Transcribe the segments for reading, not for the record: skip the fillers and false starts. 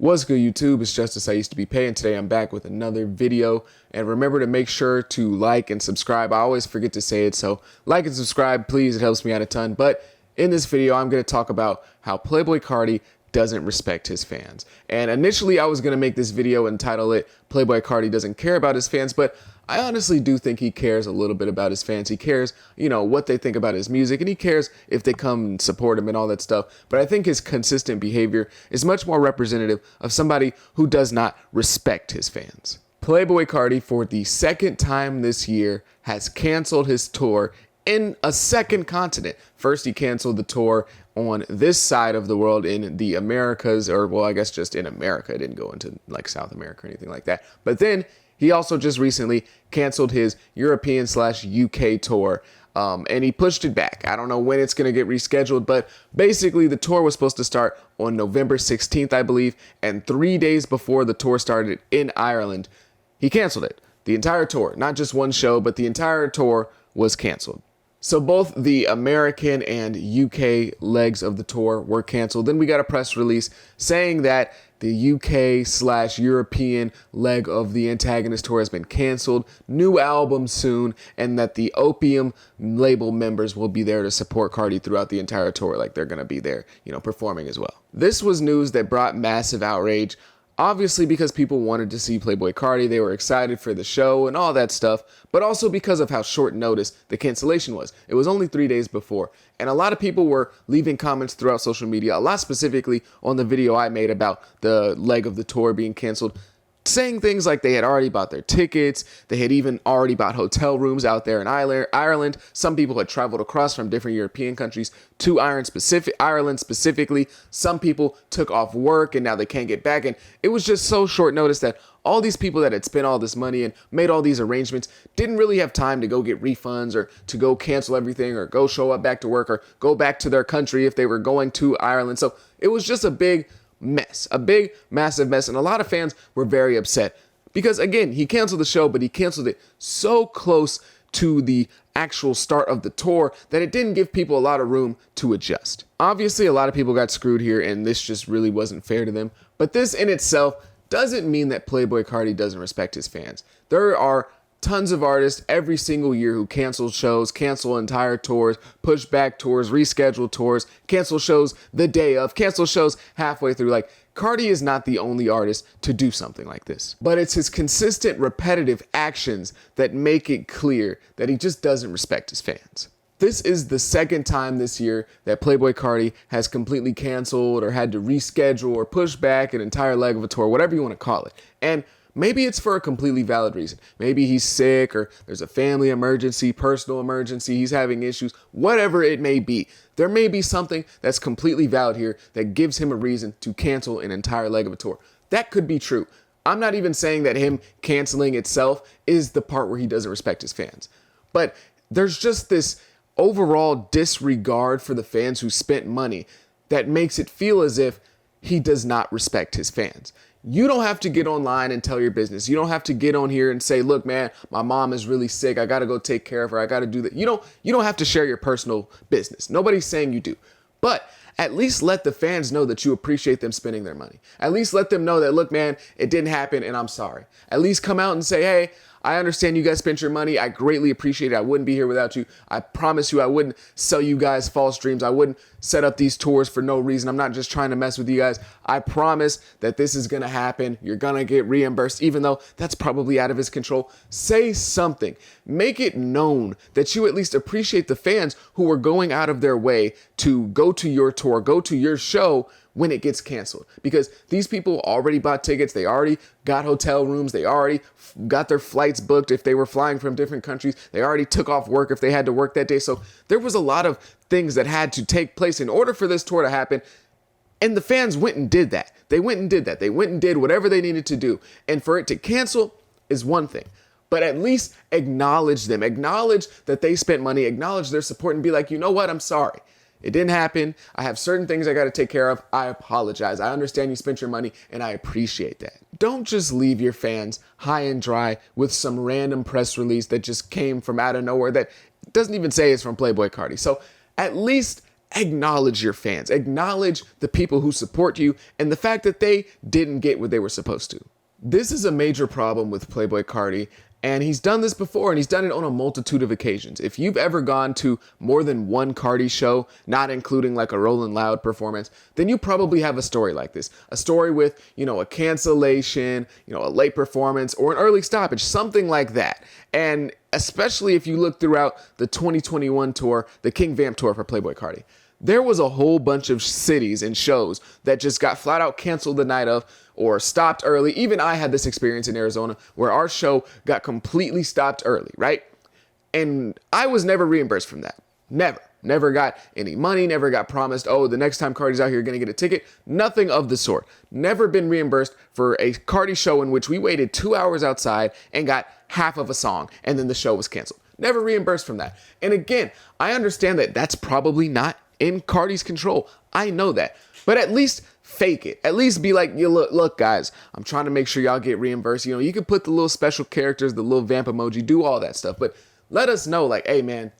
What's good, YouTube? It's Justice I Used to Be Paying. Today I'm back with another video. And remember to make sure to like and subscribe. I always forget to say it, so like and subscribe, please. It helps me out a ton. But in this video, I'm going to talk about how Playboi Carti doesn't respect his fans. And initially, I was going to make this video and title it Playboi Carti Doesn't Care About His Fans, but I honestly do think he cares a little bit about his fans. He cares, what they think about his music, and he cares if they come and support him and all that stuff. But I think his consistent behavior is much more representative of somebody who does not respect his fans. Playboi Carti, for the second time this year, has canceled his tour in a second continent. First, he canceled the tour on this side of the world in the Americas, or well, I guess just in America. It didn't go into like South America or anything like that. But then he also just recently canceled his European/UK tour, and he pushed it back. I don't know when it's going to get rescheduled, but basically the tour was supposed to start on November 16th, I believe, and 3 days before the tour started in Ireland, he canceled it. The entire tour, not just one show, but the entire tour was canceled. So both the American and UK legs of the tour were canceled. Then we got a press release saying that the UK/European leg of the Antagonist tour has been canceled, new album soon, and that the Opium label members will be there to support Carti throughout the entire tour. Like they're going to be there, performing as well. This was news that brought massive outrage. Obviously because people wanted to see Playboi Carti, they were excited for the show and all that stuff, but also because of how short notice the cancellation was. It was only 3 days before, and a lot of people were leaving comments throughout social media, a lot specifically on the video I made about the leg of the tour being canceled, saying things like they had already bought their tickets, they had even already bought hotel rooms out there in Ireland. Some people had traveled across from different European countries to Ireland specifically. Some people took off work and now they can't get back. And it was just so short notice that all these people that had spent all this money and made all these arrangements didn't really have time to go get refunds or to go cancel everything or go show up back to work or go back to their country if they were going to Ireland. So it was just a big mess, a big, massive mess. And a lot of fans were very upset because, again, he canceled the show, but he canceled it so close to the actual start of the tour that it didn't give people a lot of room to adjust. Obviously, a lot of people got screwed here, and this just really wasn't fair to them. But this in itself doesn't mean that Playboi Carti doesn't respect his fans. There are tons of artists every single year who cancel shows, cancel entire tours, push back tours, reschedule tours, cancel shows the day of, cancel shows halfway through. Like, Carti is not the only artist to do something like this. But it's his consistent, repetitive actions that make it clear that he just doesn't respect his fans. This is the second time this year that Playboi Carti has completely canceled or had to reschedule or push back an entire leg of a tour, whatever you want to call it. And maybe it's for a completely valid reason. Maybe he's sick or there's a family emergency, personal emergency, he's having issues, whatever it may be. There may be something that's completely valid here that gives him a reason to cancel an entire leg of a tour. That could be true. I'm not even saying that him canceling itself is the part where he doesn't respect his fans. But there's just this overall disregard for the fans who spent money that makes it feel as if he does not respect his fans. You don't have to get online and tell your business. You don't have to get on here and say, look, man, my mom is really sick. I got to go take care of her. I got to do that. You don't have to share your personal business. Nobody's saying you do. But at least let the fans know that you appreciate them spending their money. At least let them know that, look, man, it didn't happen and I'm sorry. At least come out and say, hey, I understand you guys spent your money. I greatly appreciate it. I wouldn't be here without you. I promise you I wouldn't sell you guys false dreams. I wouldn't set up these tours for no reason. I'm not just trying to mess with you guys. I promise that this is going to happen. You're going to get reimbursed, even though that's probably out of his control. Say something. Make it known that you at least appreciate the fans who are going out of their way to go to your tour, go to your show when it gets canceled, because these people already bought tickets. They already got hotel rooms. They already got their flights booked if they were flying from different countries. They already took off work if they had to work that day. So there was a lot of things that had to take place in order for this tour to happen. And the fans went and did that. They went and did that. They went and did whatever they needed to do. And for it to cancel is one thing. But at least acknowledge them. Acknowledge that they spent money. Acknowledge their support and be like, you know what? I'm sorry. It didn't happen. I have certain things I got to take care of. I apologize. I understand you spent your money and I appreciate that. Don't just leave your fans high and dry with some random press release that just came from out of nowhere that doesn't even say it's from Playboi Carti. So at least acknowledge your fans, acknowledge the people who support you and the fact that they didn't get what they were supposed to. This is a major problem with Playboi Carti, and he's done this before, and he's done it on a multitude of occasions. If you've ever gone to more than one Carti show, not including like a Rolling Loud performance, then you probably have a story like this. A story with, a cancellation, a late performance, or an early stoppage, something like that. And especially if you look throughout the 2021 tour, the King Vamp tour for Playboi Carti, there was a whole bunch of cities and shows that just got flat out canceled the night of or stopped early. Even I had this experience in Arizona where our show got completely stopped early, right? And I was never reimbursed from that. Never got any money, never got promised, oh, the next time Carti's out here, you're going to get a ticket. Nothing of the sort. Never been reimbursed for a Carti show in which we waited 2 hours outside and got half of a song and then the show was canceled. Never reimbursed from that. And again, I understand that that's probably not in Carti's control. I know that. But at least fake it. At least be like, look, guys, I'm trying to make sure y'all get reimbursed. You can put the little special characters, the little vamp emoji, do all that stuff. But let us know, like, hey, man,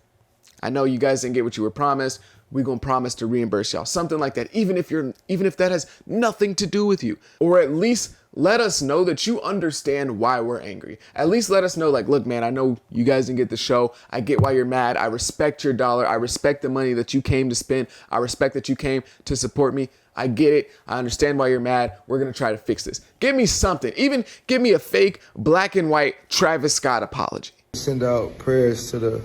I know you guys didn't get what you were promised. We're going to promise to reimburse y'all. Something like that. Even if that has nothing to do with you. Or at least let us know that you understand why we're angry. At least let us know, like, look, man, I know you guys didn't get the show. I get why you're mad. I respect your dollar. I respect the money that you came to spend. I respect that you came to support me. I get it. I understand why you're mad. We're going to try to fix this. Give me something. Even give me a fake black and white Travis Scott apology. Send out prayers to the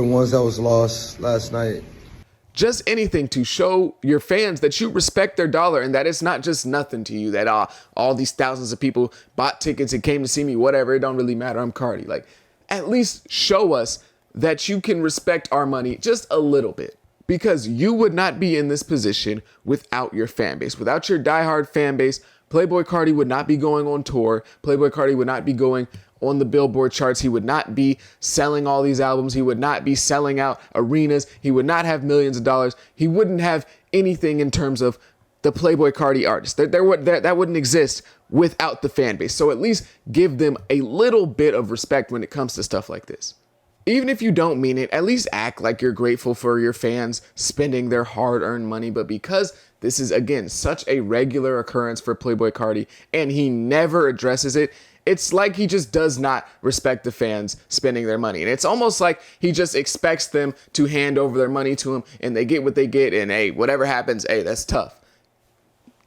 ones that was lost last night. Just anything to show your fans that you respect their dollar and that it's not just nothing to you, that all these thousands of people bought tickets and came to see me, whatever, it don't really matter, I'm Carti. Like, at least show us that you can respect our money just a little bit, because you would not be in this position without your fan base. Without your diehard fan base, Playboi Carti would not be going on tour. Playboi Carti would not be going on the Billboard charts. He would not be selling all these albums. He would not be selling out arenas. He would not have millions of dollars. He wouldn't have anything in terms of the Playboi Carti artist. That wouldn't exist without the fan base. So at least give them a little bit of respect when it comes to stuff like this. Even if you don't mean it, at least act like you're grateful for your fans spending their hard-earned money. But because this is, again, such a regular occurrence for Playboi Carti and he never addresses it, it's like he just does not respect the fans spending their money. And it's almost like he just expects them to hand over their money to him and they get what they get. And hey, whatever happens, hey, that's tough.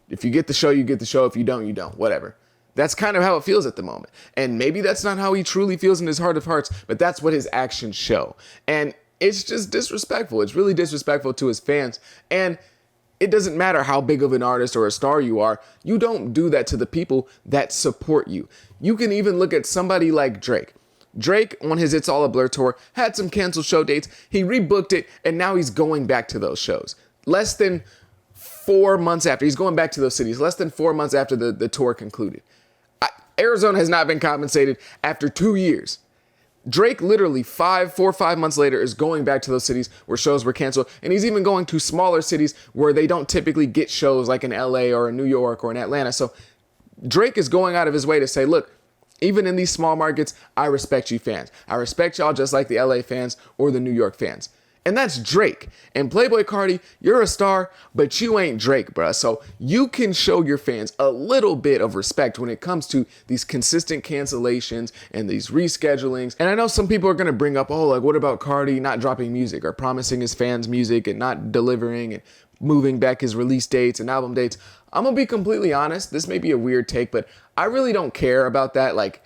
If you get the show, you get the show. If you don't, you don't. Whatever. That's kind of how it feels at the moment. And maybe that's not how he truly feels in his heart of hearts, but that's what his actions show. And it's just disrespectful. It's really disrespectful to his fans. And it doesn't matter how big of an artist or a star you are. You don't do that to the people that support you. You can even look at somebody like Drake. Drake, on his It's All a Blur tour, had some canceled show dates. He rebooked it, and now he's going back to those shows. Less than 4 months after. He's going back to those cities. Less than 4 months after the tour concluded. Arizona has not been compensated after 2 years. Drake literally 4 or 5 months later is going back to those cities where shows were canceled. And he's even going to smaller cities where they don't typically get shows, like in LA or in New York or in Atlanta. So Drake is going out of his way to say, look, even in these small markets, I respect you fans. I respect y'all just like the LA fans or the New York fans. And that's Drake. And Playboi Carti, you're a star, but you ain't Drake, bruh. So you can show your fans a little bit of respect when it comes to these consistent cancellations and these reschedulings. And I know some people are going to bring up, oh, like, what about Carti not dropping music or promising his fans music and not delivering and moving back his release dates and album dates? I'm going to be completely honest. This may be a weird take, but I really don't care about that. Like,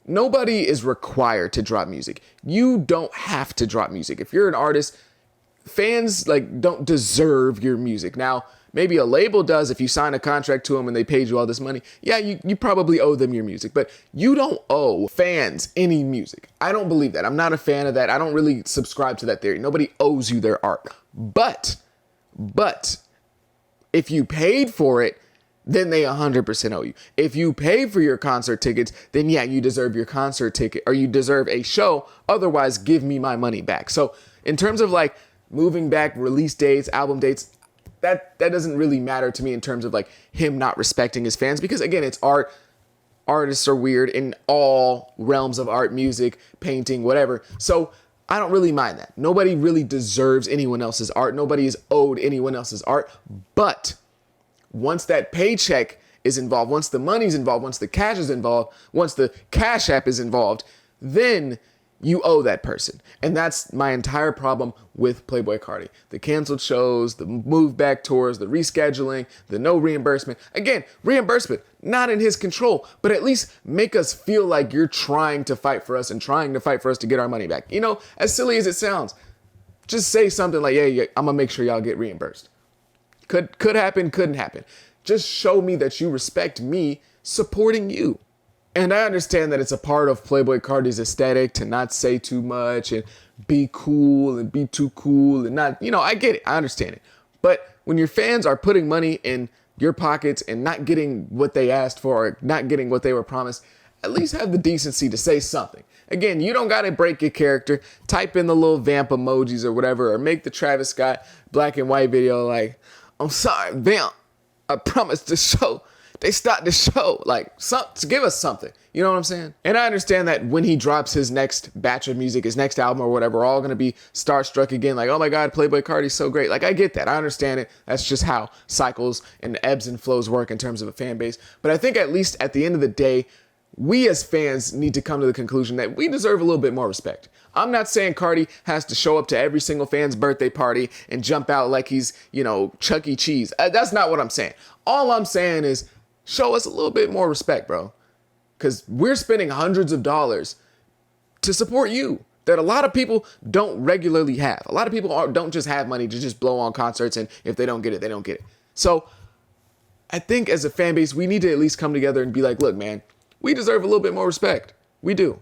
nobody is required to drop music. You don't have to drop music. If you're an artist, fans don't deserve your music. Now, maybe a label does if you sign a contract to them and they paid you all this money. Yeah, you probably owe them your music, but you don't owe fans any music. I don't believe that. I'm not a fan of that. I don't really subscribe to that theory. Nobody owes you their art. But if you paid for it, then they 100% owe you. If you pay for your concert tickets, then yeah, you deserve your concert ticket or you deserve a show. Otherwise, give me my money back. So in terms of like moving back release dates, album dates, that doesn't really matter to me in terms of like him not respecting his fans, because again, it's art. Artists are weird in all realms of art, music, painting, whatever. So I don't really mind that. Nobody really deserves anyone else's art. Nobody is owed anyone else's art. But once that paycheck is involved, once the money's involved, once the cash is involved, once the Cash App is involved, then you owe that person. And that's my entire problem with Playboi Carti. The canceled shows, the move back tours, the rescheduling, the no reimbursement. Again, reimbursement, not in his control, but at least make us feel like you're trying to fight for us and trying to fight for us to get our money back. You know, as silly as it sounds, just say something like, yeah, I'm gonna make sure y'all get reimbursed. Could happen, couldn't happen. Just show me that you respect me supporting you. And I understand that it's a part of Playboi Carti's aesthetic to not say too much and be cool and be too cool and not, I get it. I understand it. But when your fans are putting money in your pockets and not getting what they asked for or not getting what they were promised, at least have the decency to say something. Again, you don't got to break your character. Type in the little vamp emojis or whatever, or make the Travis Scott black and white video like, I'm sorry, vamp. I promised the show. They start the show. Like, give us something. You know what I'm saying? And I understand that when he drops his next batch of music, his next album or whatever, we're all going to be starstruck again. Like, oh my God, Playboi Carti's so great. Like, I get that. I understand it. That's just how cycles and ebbs and flows work in terms of a fan base. But I think at least at the end of the day, we as fans need to come to the conclusion that we deserve a little bit more respect. I'm not saying Carti has to show up to every single fan's birthday party and jump out like he's, Chuck E. Cheese. That's not what I'm saying. All I'm saying is show us a little bit more respect, bro. Because we're spending hundreds of dollars to support you that a lot of people don't regularly have. A lot of people don't just have money to just blow on concerts, and if they don't get it, they don't get it. So I think as a fan base, we need to at least come together and be like, look, man, we deserve a little bit more respect. We do.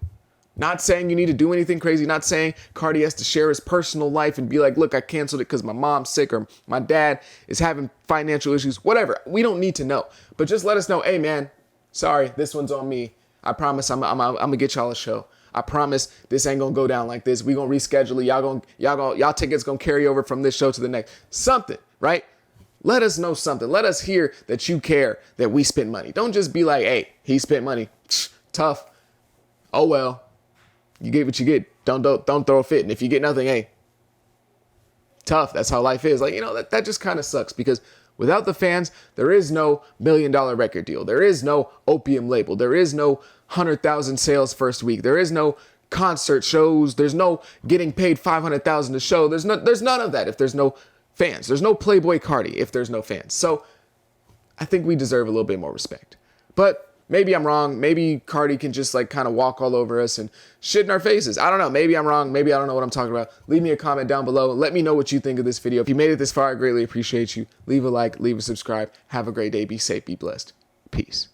Not saying you need to do anything crazy. Not saying Carti has to share his personal life and be like, look, I canceled it because my mom's sick or my dad is having financial issues. Whatever. We don't need to know. But just let us know, hey, man, sorry, this one's on me. I promise I'm going to get y'all a show. I promise this ain't going to go down like this. We going to reschedule it. Y'all tickets going to carry over from this show to the next. Something, right? Let us know something. Let us hear that you care that we spent money. Don't just be like, hey, he spent money. Tough. Oh, well. You get what you get. Don't throw a fit. And if you get nothing, hey, tough. That's how life is. Like, that just kind of sucks because without the fans, there is no $1 million record deal. There is no opium label. There is no 100,000 sales first week. There is no concert shows. There's no getting paid 500,000 a show. There's none of that if there's no fans. There's no Playboi Carti if there's no fans. So I think we deserve a little bit more respect. But maybe I'm wrong. Maybe Carti can just kind of walk all over us and shit in our faces. I don't know. Maybe I'm wrong. Maybe I don't know what I'm talking about. Leave me a comment down below. Let me know what you think of this video. If you made it this far, I greatly appreciate you. Leave a like, leave a subscribe. Have a great day. Be safe. Be blessed. Peace.